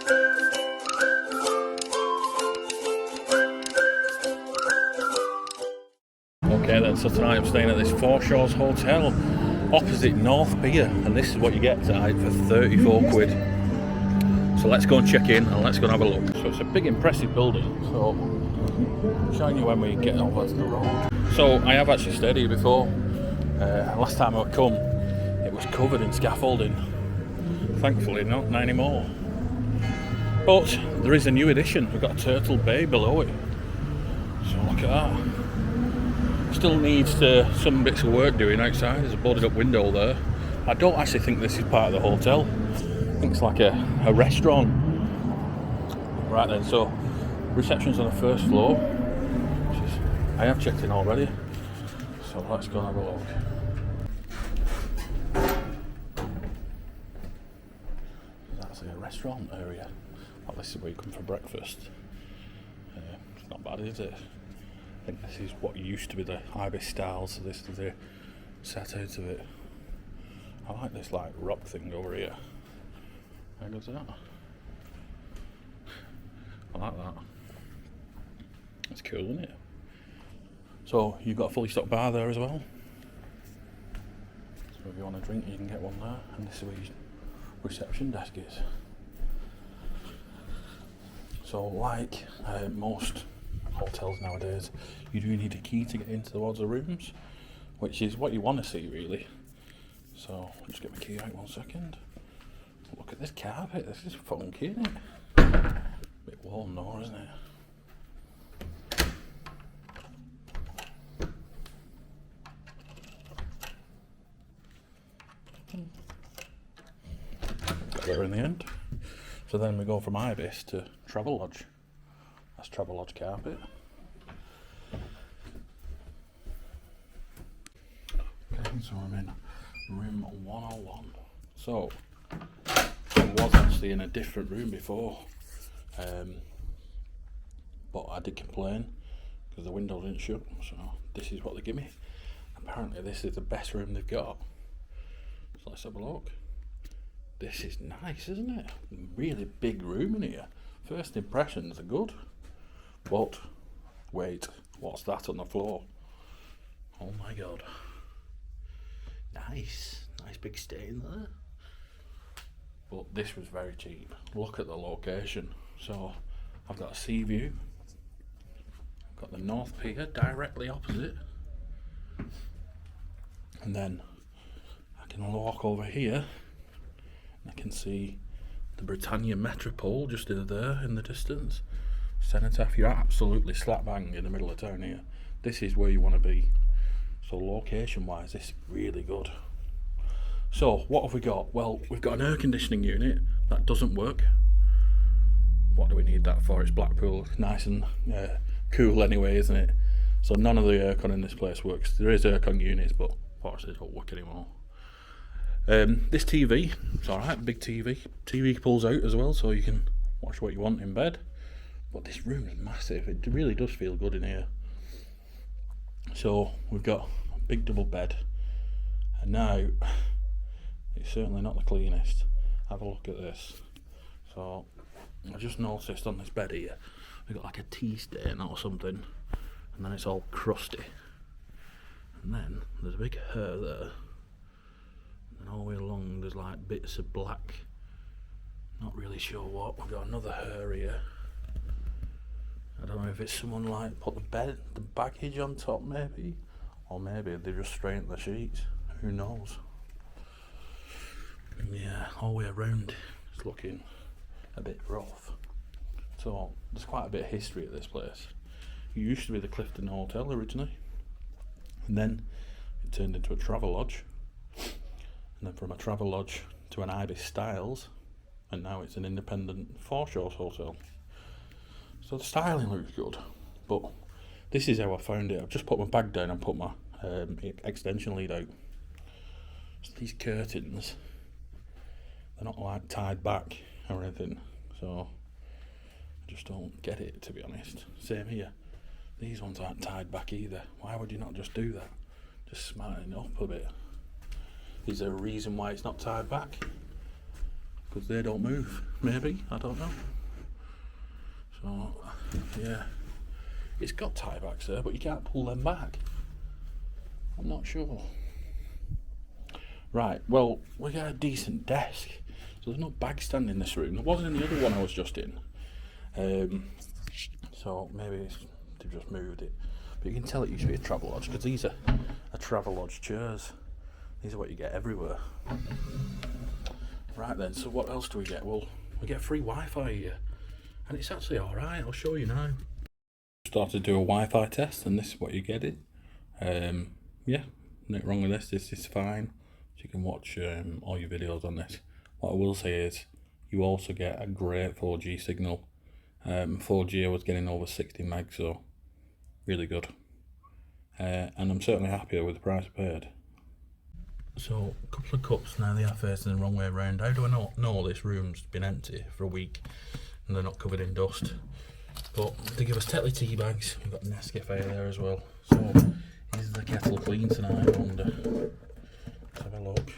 Okay then, so tonight I'm staying at this Forshaws hotel opposite North Pier, and this is what you get tonight for 34 quid. So let's go and check in and let's go and have a look. So it's a big impressive building, so I'll show you when we get over to the road. So I have actually stayed here before. Last time I come it was covered in scaffolding. Thankfully not anymore. But there is a new addition. We've got a turtle bay below it. So look at that. Still needs some bits of work doing outside. There's a boarded up window there. I don't actually think this is part of the hotel. I think it's like a restaurant. Right then, so reception's on the first floor. I have checked in already. So let's go and have a look. There's actually a restaurant area. Well, this is where you come for breakfast. It's not bad, is it? I think this is what used to be the Ibis style, so this is the set out of it. I like this like rock thing over here. How good's that? I like that. It's cool, isn't it? So you've got a fully stocked bar there as well. So if you want a drink you can get one there, and this is where your reception desk is. So like most hotels nowadays, you do need a key to get into towards the rooms, which is what you want to see really. So I'll just get my key out 1 second. Look at this carpet, this is funky, isn't it? A bit warm though, isn't it? Got there in the end. So then we go from Ibis to Travelodge. That's Travelodge carpet. Okay, so I'm in room 101. So I was actually in a different room before, but I did complain because the window didn't shut. So this is what they give me. Apparently this is the best room they've got. So let's have a look. This is nice, isn't it? Really big room in here. First impressions are good. But, wait, what's that on the floor? Oh my god. Nice big stain there. But this was very cheap. Look at the location. So, I've got a sea view. I've got the North Pier directly opposite. And then, I can walk over here. And I can see the Britannia Metropole just in there in the distance. Cenotaph, you're absolutely slap bang in the middle of town here. This is where you want to be. So location wise, this is really good. So what have we got? Well, we've got an air conditioning unit that doesn't work. What do we need that for? It's Blackpool, nice and cool anyway, isn't it? So none of the aircon in this place works. There is aircon units, but unfortunately they don't work anymore. This TV, it's alright, big TV. TV pulls out as well, so you can watch what you want in bed. But this room is massive. It really does feel good in here. So we've got a big double bed, and now it's certainly not the cleanest. Have a look at this. So I just noticed on this bed here we've got like a tea stain or something, and then it's all crusty, and then there's a big hair there, and all the way along there's like bits of black, not really sure what. We've got another hair here. I don't know if it's someone like put the baggage on top maybe, or maybe they just straightened the sheets, who knows. Yeah, all the way around it's looking a bit rough. So there's quite a bit of history at this place. It used to be the Clifton Hotel originally, and then it turned into a Travelodge, and then from a Travelodge to an Ibis Styles, and now it's an independent Forshaws hotel. So the styling looks good, but this is how I found it. I've just put my bag down and put my extension lead out. So these curtains, they're not like tied back or anything, so I just don't get it, to be honest. Same here. These ones aren't tied back either. Why would you not just do that? Just smarten it up a bit. Is there a reason why it's not tied back? because they don't move. Maybe, I don't know. So yeah, it's got tie backs there, but you can't pull them back. I'm not sure. Right, well, we got a decent desk, so there's no bag stand in this room. There wasn't in the other one I was just in. So maybe they've just moved it. But you can tell it used to be a travel lodge, because these are travel lodge chairs. These are what you get everywhere. Right then, so what else do we get? Well, we get free Wi-Fi here, and it's actually alright. I'll show you now. Started to do a Wi-Fi test, and this is what you get it. Yeah, nothing wrong with this. This is fine. So you can watch all your videos on this. What I will say is, you also get a great 4G signal. 4G I was getting over 60 meg, so really good. And I'm certainly happier with the price I paid. So, a couple of cups now, they are facing the wrong way around. How do I know this room's been empty for a week and they're not covered in dust? But they give us Tetley tea bags. We've got Nescafe there as well. So, is the kettle clean tonight? I wonder. Let's have a look.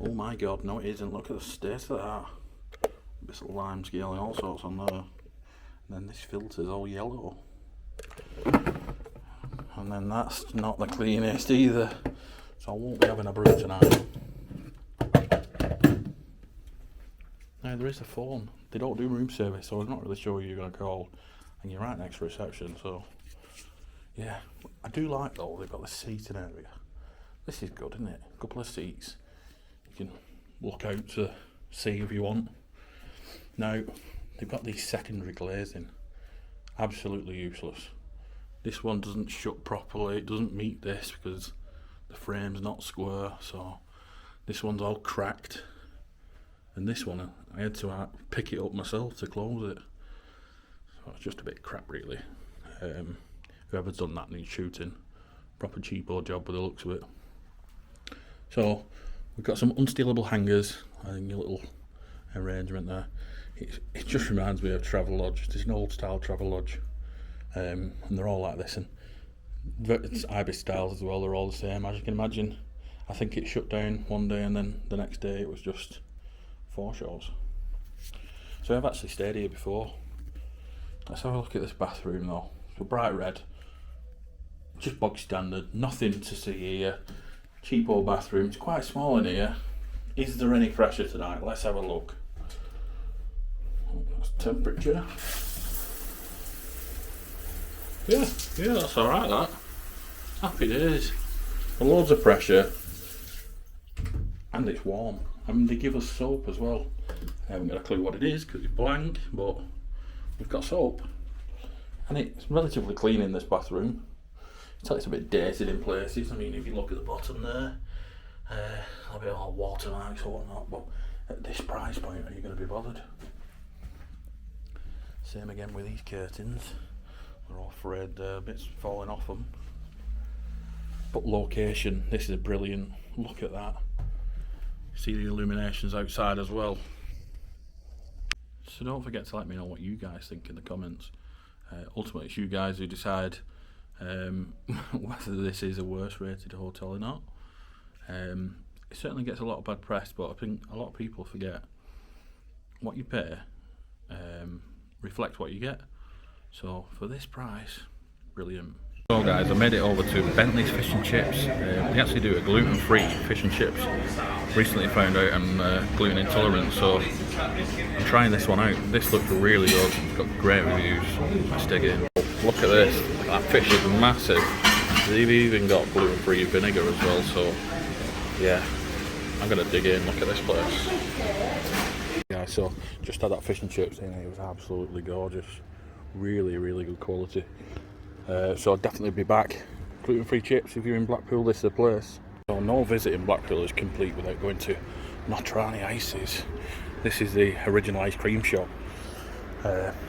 Oh my god, no it isn't. Look at the state of that. Bits of lime scale and all sorts on there. And then this filter's all yellow. And then that's not the cleanest either. So I won't be having a brew tonight. Now there is a phone. They don't do room service, so I'm not really sure who you're going to call. And you're right next to reception, so yeah. I do like though, they've got the seating area. This is good, isn't it? A couple of seats. You can look out to see if you want. Now, they've got these secondary glazing. Absolutely useless. This one doesn't shut properly. It doesn't meet this because the frame's not square. So this one's all cracked. And this one, I had to pick it up myself to close it. So it's just a bit crap really. Whoever's done that needs shooting. Proper cheapo job by the looks of it. So we've got some unstealable hangers. I think a little arrangement there. It just reminds me of travel lodge. It's an old style travel lodge. And they're all like this, and it's Ibis styles as well. They're all the same, as you can imagine. I think it shut down one day and then the next day it was just Forshaws. So I've actually stayed here before. Let's have a look at this bathroom though. It's a bright red, just bog standard, nothing to see here. Cheapo bathroom. It's quite small in here. Is there any pressure tonight? Let's have a look. That's temperature. Yeah, that's alright that. Happy days. Loads of pressure. And it's warm. I mean, they give us soap as well. I haven't got a clue what it is because it's blank, but we've got soap. And it's relatively clean in this bathroom. It's a bit dated in places. I mean, if you look at the bottom there, there'll be all watermarks or whatnot, but at this price point, are you going to be bothered? Same again with these curtains. They're all frayed there, bits falling off them. But location, this is brilliant. Look at that. See the illuminations outside as well. So don't forget to let me know what you guys think in the comments. Ultimately, it's you guys who decide whether this is a worse rated hotel or not. It certainly gets a lot of bad press, but I think a lot of people forget what you pay reflects what you get. So for this price, brilliant. So guys, I made it over to Bentley's Fish and Chips. They actually do a gluten-free fish and chips. Recently found out I'm gluten intolerant, so I'm trying this one out. This looks really good. It's got great reviews. Let's dig in. Look at this. That fish is massive. They've even got gluten-free vinegar as well, so yeah, I'm gonna dig in. Look at this place. Yeah, so just had that fish and chips in. It was absolutely gorgeous. Really good quality. So I'll definitely be back. Gluten-free chips, if you're in Blackpool, this is the place. So no visit in Blackpool is complete without going to Notrani Ices. This is the original ice cream shop.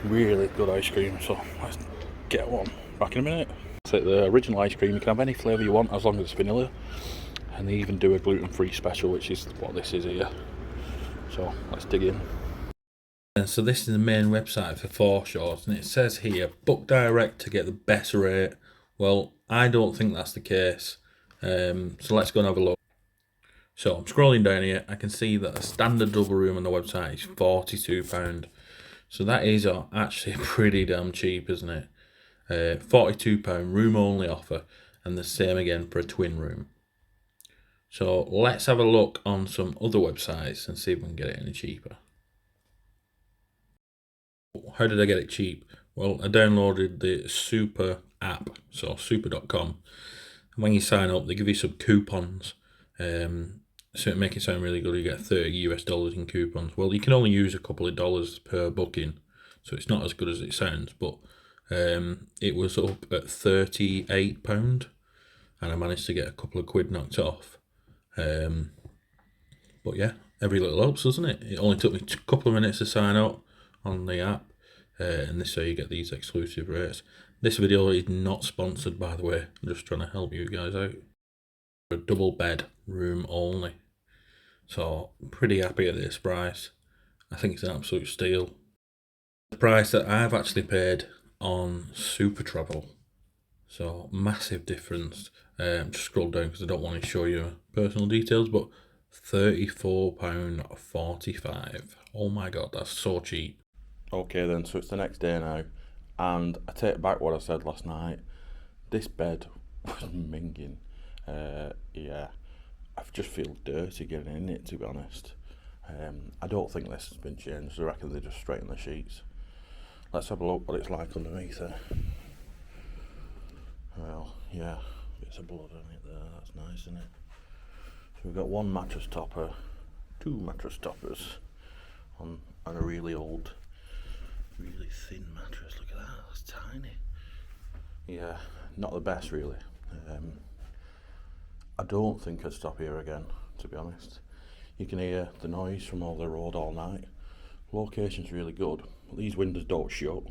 Really good ice cream, so let's get one. Back in a minute. So the original ice cream, you can have any flavour you want as long as it's vanilla. And they even do a gluten-free special, which is what this is here. So let's dig in. So this is the main website for Forshaws, and it says here, book direct to get the best rate. Well, I don't think that's the case. So let's go and have a look. So I'm scrolling down here, I can see that a standard double room on the website is £42. So that is actually pretty damn cheap, isn't it? £42 room only offer, and the same again for a twin room. So let's have a look on some other websites and see if we can get it any cheaper. How did I get it cheap? Well, I downloaded the Super app, so super.com. And when you sign up, they give you some coupons. So to make it sound really good, you get $30 in coupons. Well, you can only use a couple of dollars per booking, so it's not as good as it sounds. But it was up at £38, and I managed to get a couple of quid knocked off. But yeah, every little helps, doesn't it? It only took me a couple of minutes to sign up on the app, and this is how you get these exclusive rates. This video is not sponsored, by the way. I'm just trying to help you guys out. A double bed room only, so pretty happy at this price. I think it's an absolute steal. The price that I've actually paid on Super Travel, so massive difference. Just scroll down because I don't want to show you personal details, but £34.45. Oh my god, that's so cheap. Okay then, so it's the next day now, and I take back what I said last night. This bed was minging. Yeah, I just feel dirty getting in it, to be honest. I don't think this has been changed. I reckon they just straighten the sheets. Let's have a look what it's like underneath there. Well, yeah, bits of blood on it there, that's nice, isn't it? So we've got one mattress topper, two mattress toppers on a really old, really thin mattress. Look at that, that's tiny. Yeah, not the best really. I don't think I'd stop here again, to be honest. You can hear the noise from all the road all night. Location's really good, but these windows don't shut.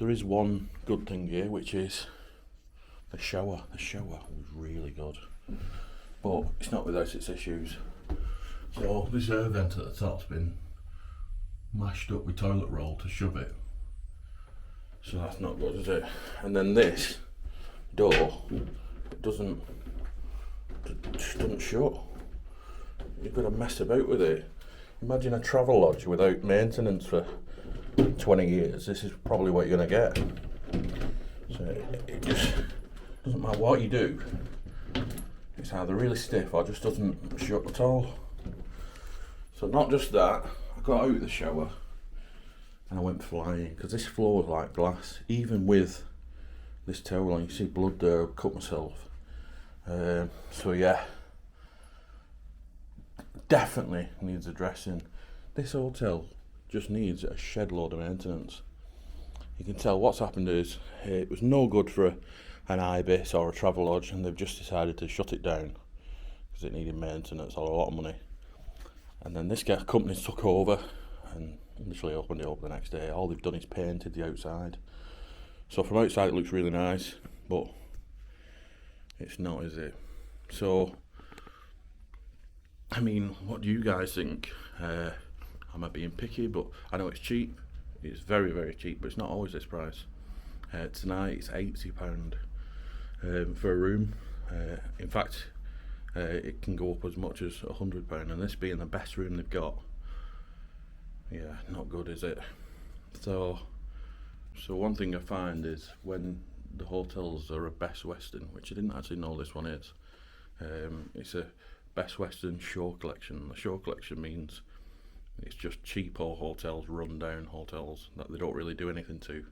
There is one good thing here, which is the shower. The shower was really good, but it's not without its issues. So this air vent at the top's been mashed up with toilet roll to shove it. So that's not good, is it? And then this door, it just doesn't shut. You've got to mess about with it. Imagine a travel lodge without maintenance for 20 years. This is probably what you're going to get. So it just doesn't matter what you do. It's either really stiff or just doesn't shut at all. So not just that, I got out of the shower and I went flying, because this floor is like glass. Even with this towel on, you see blood there. I cut myself. So yeah, definitely needs addressing. This hotel just needs a shed load of maintenance. You can tell what's happened is it was no good for an Ibis or a travel lodge, and they've just decided to shut it down because it needed maintenance or a lot of money. And then this company took over and literally opened it up the next day. All they've done is painted the outside. So from outside it looks really nice, but it's not, is it? So, I mean, what do you guys think? Am I being picky? But I know it's cheap. It's very, very cheap, but it's not always this price. Tonight it's £80 for a room. In fact, it can go up as much as £100, and this being the best room they've got, yeah, not good, is it? So one thing I find is when the hotels are a Best Western, which I didn't actually know this one is, it's a Best Western show collection. The show collection means it's just cheapo hotels, run down hotels that they don't really do anything to.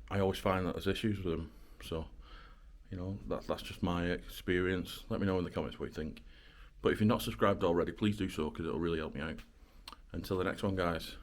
I always find that there's issues with them, so you know, that's just my experience. Let me know in the comments what you think. But if you're not subscribed already, please do so, because it'll really help me out. Until the next one, guys.